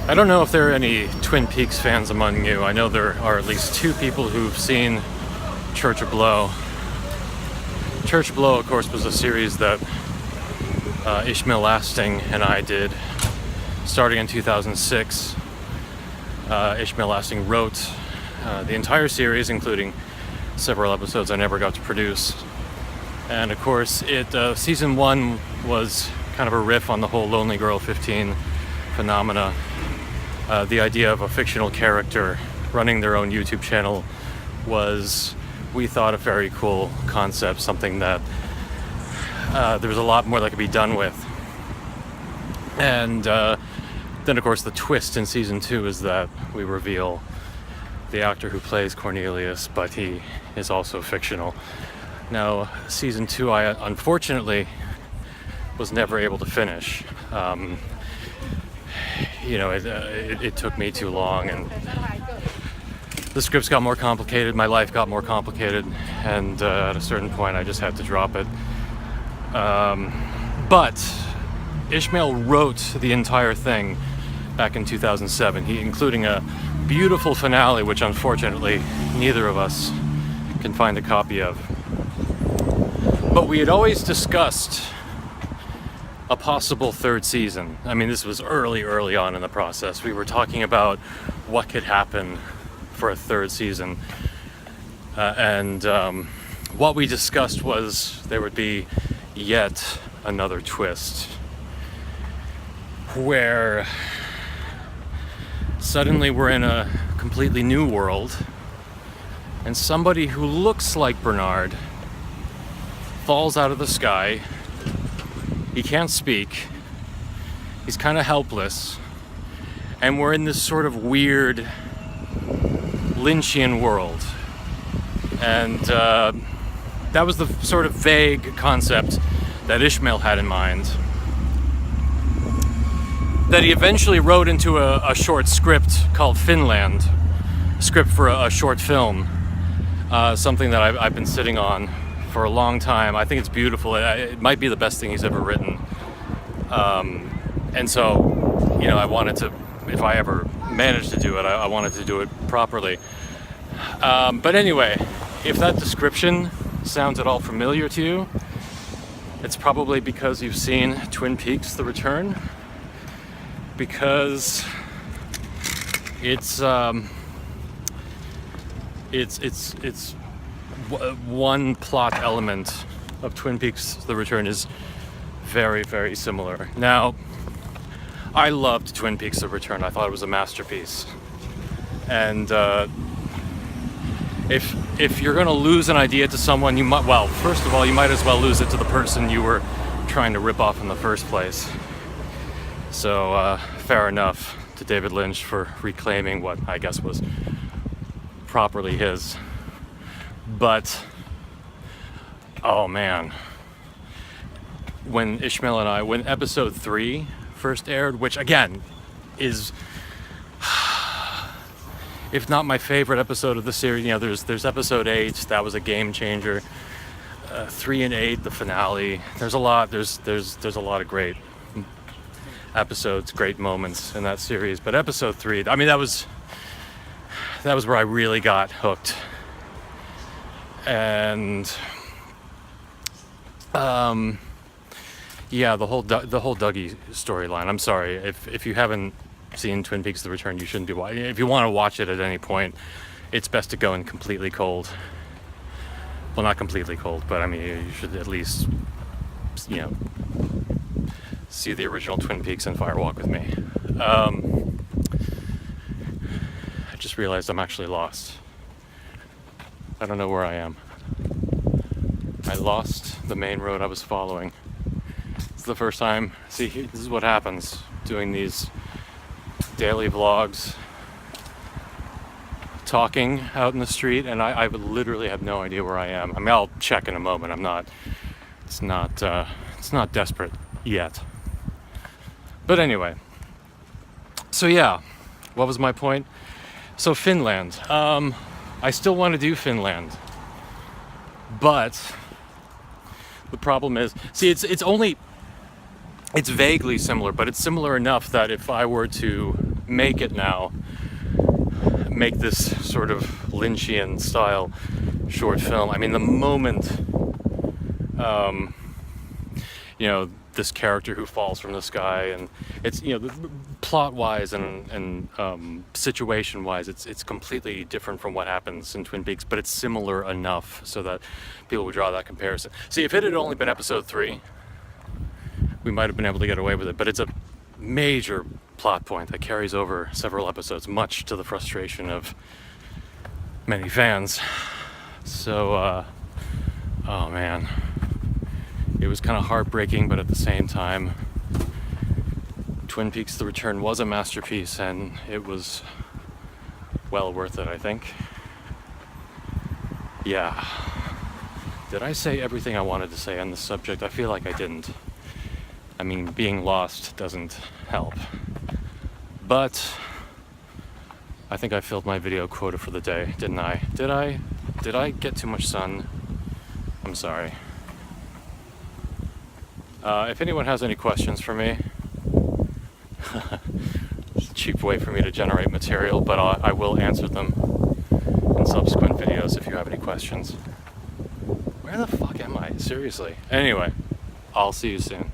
I don't know if there are any Twin Peaks fans among you. I know there are at least two people who've seen Church of Blow. Church of Blow, of course, was a series that Ishmael Lasting and I did starting in 2006. Ishmael Lasting wrote the entire series, including several episodes I never got to produce. And of course, season 1 was kind of a riff on the whole Lonely Girl 15 phenomena. The idea of a fictional character running their own YouTube channel was, we thought, a very cool concept, something that there was a lot more that could be done with. And then, of course, the twist in season 2 is that we reveal the actor who plays Cornelius, but he is also fictional. Now, season 2, I unfortunately was never able to finish. It took me too long, and the scripts got more complicated, my life got more complicated, and at a certain point I just had to drop it. But Ishmael wrote the entire thing back in 2007, including a beautiful finale, which unfortunately neither of us can find a copy of. But we had always discussed a possible third season. I mean, this was early on in the process. We were talking about what could happen for a third season. And what we discussed was there would be yet another twist where suddenly we're in a completely new world and somebody who looks like Bernard falls out of the sky. He can't speak. He's kind of helpless. And we're in this sort of weird Lynchian world. And that was the sort of vague concept that Ishmael had in mind, that he eventually wrote into a short script called Finland, a script for a short film, something that I've been sitting on for a long time. I think it's beautiful. It might be the best thing he's ever written. And so, I wanted to, if I ever managed to do it, I wanted to do it properly. But anyway, if that description sounds at all familiar to you, it's probably because you've seen Twin Peaks: The Return, because it's one plot element of Twin Peaks: The Return is very, very similar. Now, I loved Twin Peaks: The Return. I thought it was a masterpiece. And if you're going to lose an idea to someone, first of all, you might as well lose it to the person you were trying to rip off in the first place. So, fair enough to David Lynch for reclaiming what I guess was properly his. But, oh man, when episode 3 first aired, which again is, if not my favorite episode of the series, there's episode 8, that was a game changer. 3 and 8, the finale. There's a lot of great episodes, great moments in that series. But episode 3, I mean, that was where I really got hooked. And the whole Dougie storyline. I'm sorry if you haven't seen Twin Peaks: The Return, you shouldn't be watching. If you want to watch it at any point, it's best to go in completely cold. Well, not completely cold, but I mean, you should at least see the original Twin Peaks and Fire Walk with Me. I just realized I'm actually lost. I don't know where I am. I lost the main road I was following. It's the first time. See, this is what happens doing these daily vlogs, talking out in the street, and I would literally have no idea where I am. I mean, I'll check in a moment. It's not desperate yet. But anyway, so yeah, what was my point? So Finland. I still want to do Finland, but the problem is, see, it's vaguely similar, but it's similar enough that if I were to make this sort of Lynchian style short film. I mean, the moment, this character who falls from the sky, and it's, plot-wise and situation-wise, it's completely different from what happens in Twin Peaks, but it's similar enough so that people would draw that comparison. See, if it had only been episode 3, we might have been able to get away with it, but it's a major plot point that carries over several episodes, much to the frustration of many fans. So, oh man, it was kind of heartbreaking, but at the same time, Twin Peaks: The Return was a masterpiece, and it was well worth it, I think. Yeah. Did I say everything I wanted to say on this subject? I feel like I didn't. I mean, being lost doesn't help. But I think I filled my video quota for the day, didn't I? Did I get too much sun? I'm sorry. If anyone has any questions for me, it's a cheap way for me to generate material, but I will answer them in subsequent videos if you have any questions. Where the fuck am I? Seriously. Anyway, I'll see you soon.